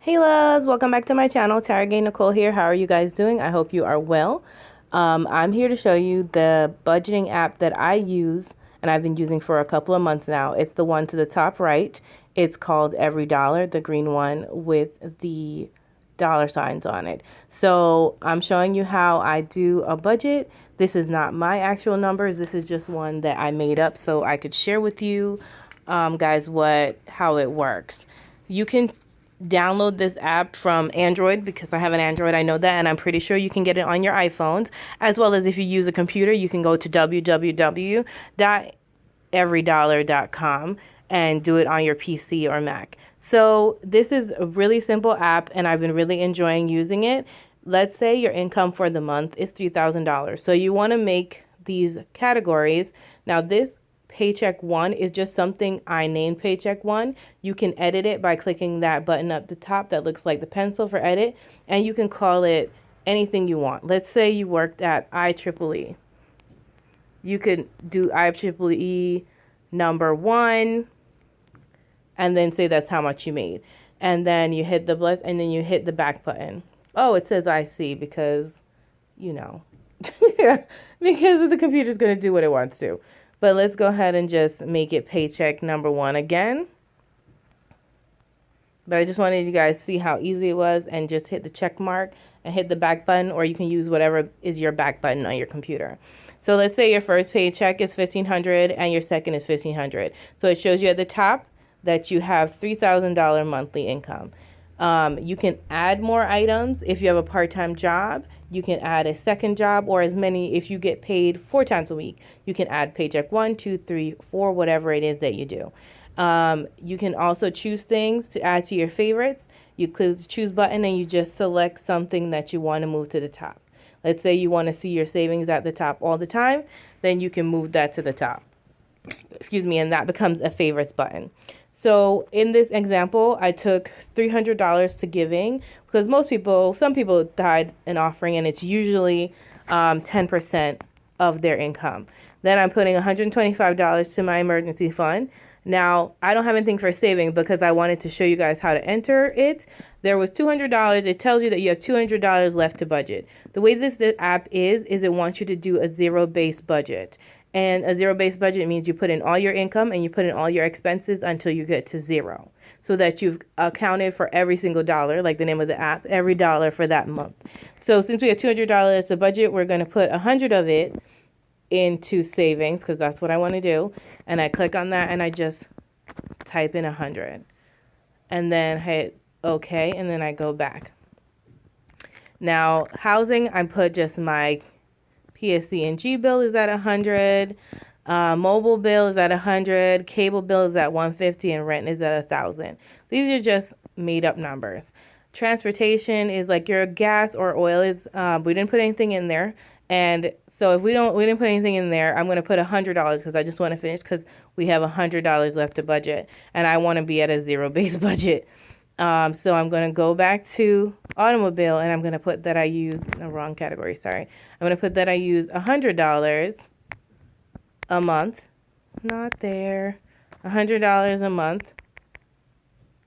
Hey loves, welcome back to my channel. Tara Gay Nicole here. How are you guys doing? I hope you are well. I'm here to show you the budgeting app that I use and I've been using for a couple of months now. It's the one to the top right. It's called Every Dollar, the green one with the dollar signs on it. So I'm showing you how I do a budget. This is not my actual numbers. This is just one that I made up so I could share with you guys how it works. You can download this app from Android because I have an Android, I know that, and I'm pretty sure you can get it on your iPhones, as well as if you use a computer, you can go to www.everydollar.com and do it on your PC or Mac. So this is a really simple app and I've been really enjoying using it. Let's say your income for the month is $3,000. So you want to make these categories. Now this Paycheck 1 is just something I named Paycheck 1. You can edit it by clicking that button up the top that looks like the pencil for edit, and you can call it anything you want. Let's say you worked at IEEE. You could do IEEE number 1 and then say that's how much you made. And then you hit the bless and then you hit the back button. Oh, it says I see because, you know, because the computer's going to do what it wants to. But let's go ahead and just make it paycheck number 1 again. But I just wanted you guys to see how easy it was and just hit the check mark and hit the back button, or you can use whatever is your back button on your computer. So let's say your first paycheck is $1,500 and your second is $1,500. So it shows you at the top that you have $3,000 monthly income. You can add more items if you have a part-time job. You can add a second job, or as many if you get paid 4 times a week. You can add paycheck 1, 2, 3, 4, whatever it is that you do. You can also choose things to add to your favorites. You click the choose button and you just select something that you want to move to the top. Let's say you want to see your savings at the top all the time, then you can move that to the top. Excuse me, and that becomes a favorites button. So in this example, I took $300 to giving because some people died an offering and it's usually 10% of their income. Then I'm putting $125 to my emergency fund. Now, I don't have anything for saving because I wanted to show you guys how to enter it. There was $200. It tells you that you have $200 left to budget. The way this app is it wants you to do a zero-based budget. And a zero-based budget means you put in all your income and you put in all your expenses until you get to zero, so that you've accounted for every single dollar, like the name of the app, every dollar for that month. So since we have $200 to budget, we're going to put 100 of it into savings because that's what I want to do. And I click on that and I just type in 100 and then hit OK, and then I go back. Now, housing, I put just my PSC&G bill is at 100, mobile bill is at 100, cable bill is at 150, and rent is at 1,000. These are just made up numbers. Transportation is like your gas or oil is, we didn't put anything in there. And so if we didn't put anything in there, I'm going to put $100 because I just want to finish because we have $100 left to budget and I want to be at a zero-based budget. So I'm going to go back to automobile and I'm going to put that I use the wrong category. Sorry. I'm going to put that I use $100 a month. Not there. $100 a month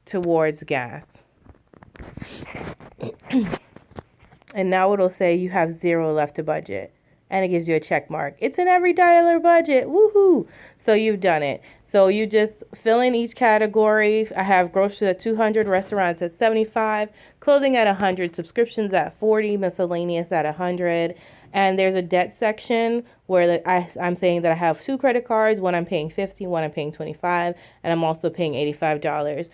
towards gas. And now it'll say you have 0 left to budget. And it gives you a check mark. It's an every dollar budget. Woohoo! So you've done it. So you just fill in each category. I have groceries at 200, restaurants at 75, clothing at 100, subscriptions at 40, miscellaneous at 100. And there's a debt section where I'm saying that I have 2 credit cards. One I'm paying 50, one I'm paying 25, and I'm also paying $85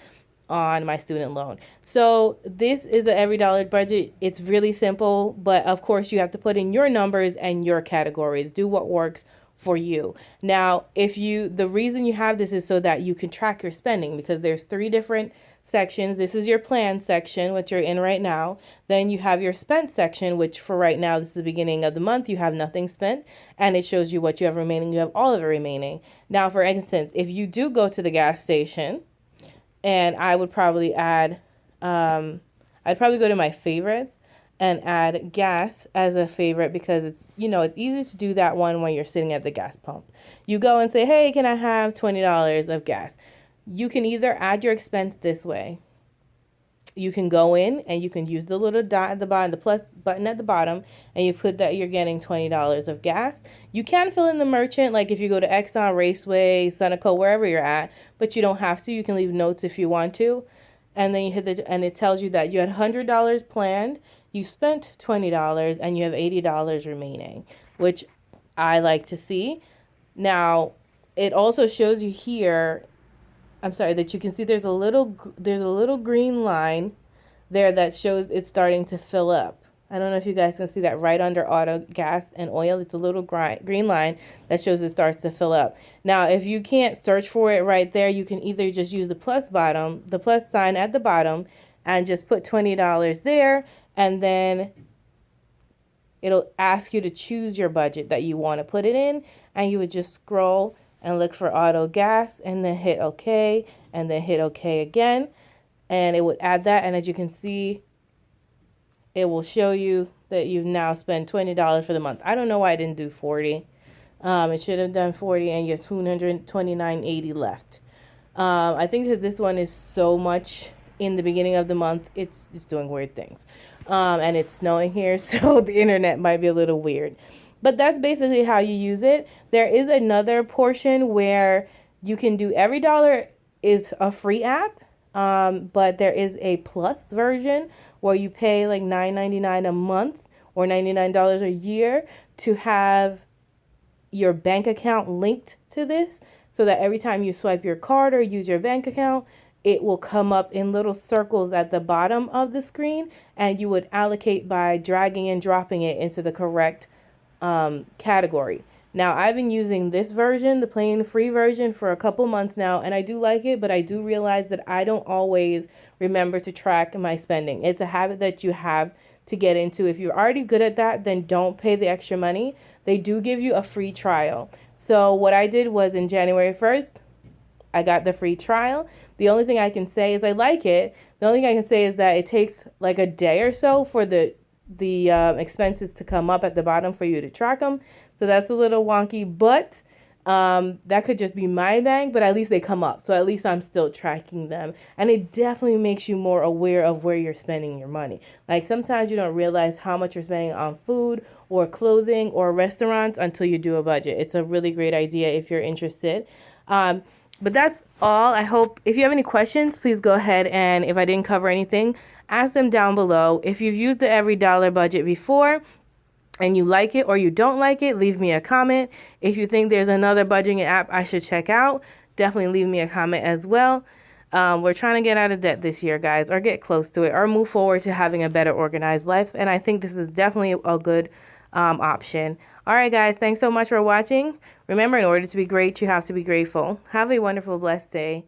on my student loan. So this is an every dollar budget. It's really simple, but of course you have to put in your numbers and your categories. Do what works for you. Now, the reason you have this is so that you can track your spending, because there's 3 different sections. This is your plan section, which you're in right now. Then you have your spent section, which for right now, this is the beginning of the month, you have nothing spent, and it shows you what you have remaining. You have all of it remaining. Now, for instance, if you do go to the gas station, and I would probably add, I'd probably go to my favorites and add gas as a favorite because it's easy to do that one when you're sitting at the gas pump. You go and say, hey, can I have $20 of gas? You can either add your expense this way. you can go in and you can use the little dot at the bottom, the plus button at the bottom, and you put that you're getting $20 of gas. You can fill in the merchant, like if you go to Exxon, Raceway, Sunoco, wherever you're at, but you don't have to. You can leave notes if you want to. And then you hit and it tells you that you had $100 planned, you spent $20, and you have $80 remaining, which I like to see. Now, it also shows you here, I'm sorry, that you can see there's a little green line there that shows it's starting to fill up. I don't know if you guys can see that right under auto gas and oil. It's a little green line that shows it starts to fill up. Now, if you can't search for it right there, you can either just use the plus sign at the bottom, and just put $20 there, and then it'll ask you to choose your budget that you want to put it in, and you would just scroll and look for auto gas, and then hit OK, and then hit OK again, and it would add that. And as you can see, it will show you that you've now spent $20 for the month. I don't know why I didn't do 40. It should have done 40, and you have $229.80 left. I think that this one is so much in the beginning of the month. It's doing weird things. And it's snowing here, so the internet might be a little weird. But that's basically how you use it. There is another portion where you can do every dollar is a free app. But there is a plus version where you pay like $9.99 a month or $99 a year to have your bank account linked to this, so that every time you swipe your card or use your bank account, it will come up in little circles at the bottom of the screen, and you would allocate by dragging and dropping it into the correct category. Now, I've been using this version, the plain free version, for a couple months now, and I do like it, but I do realize that I don't always remember to track my spending. It's a habit that you have to get into. If you're already good at that, then don't pay the extra money. They do give you a free trial. So what I did was, in January 1st, I got the free trial. The only thing I can say is I like it. The only thing I can say is that it takes like a day or so for the expenses to come up at the bottom for you to track them. So that's a little wonky, but that could just be my bank, but at least they come up. So at least I'm still tracking them. And it definitely makes you more aware of where you're spending your money. Like sometimes you don't realize how much you're spending on food or clothing or restaurants until you do a budget. It's a really great idea if you're interested. But that's all. I hope if you have any questions, please go ahead, and if I didn't cover anything, ask them down below. If you've used the every dollar budget before and you like it or you don't like it, leave me a comment. If you think there's another budgeting app I should check out, definitely leave me a comment as well. We're trying to get out of debt this year, guys, or get close to it, or move forward to having a better organized life. And I think this is definitely a good option. All right, guys, thanks so much for watching. Remember, in order to be great, you have to be grateful. Have a wonderful, blessed day.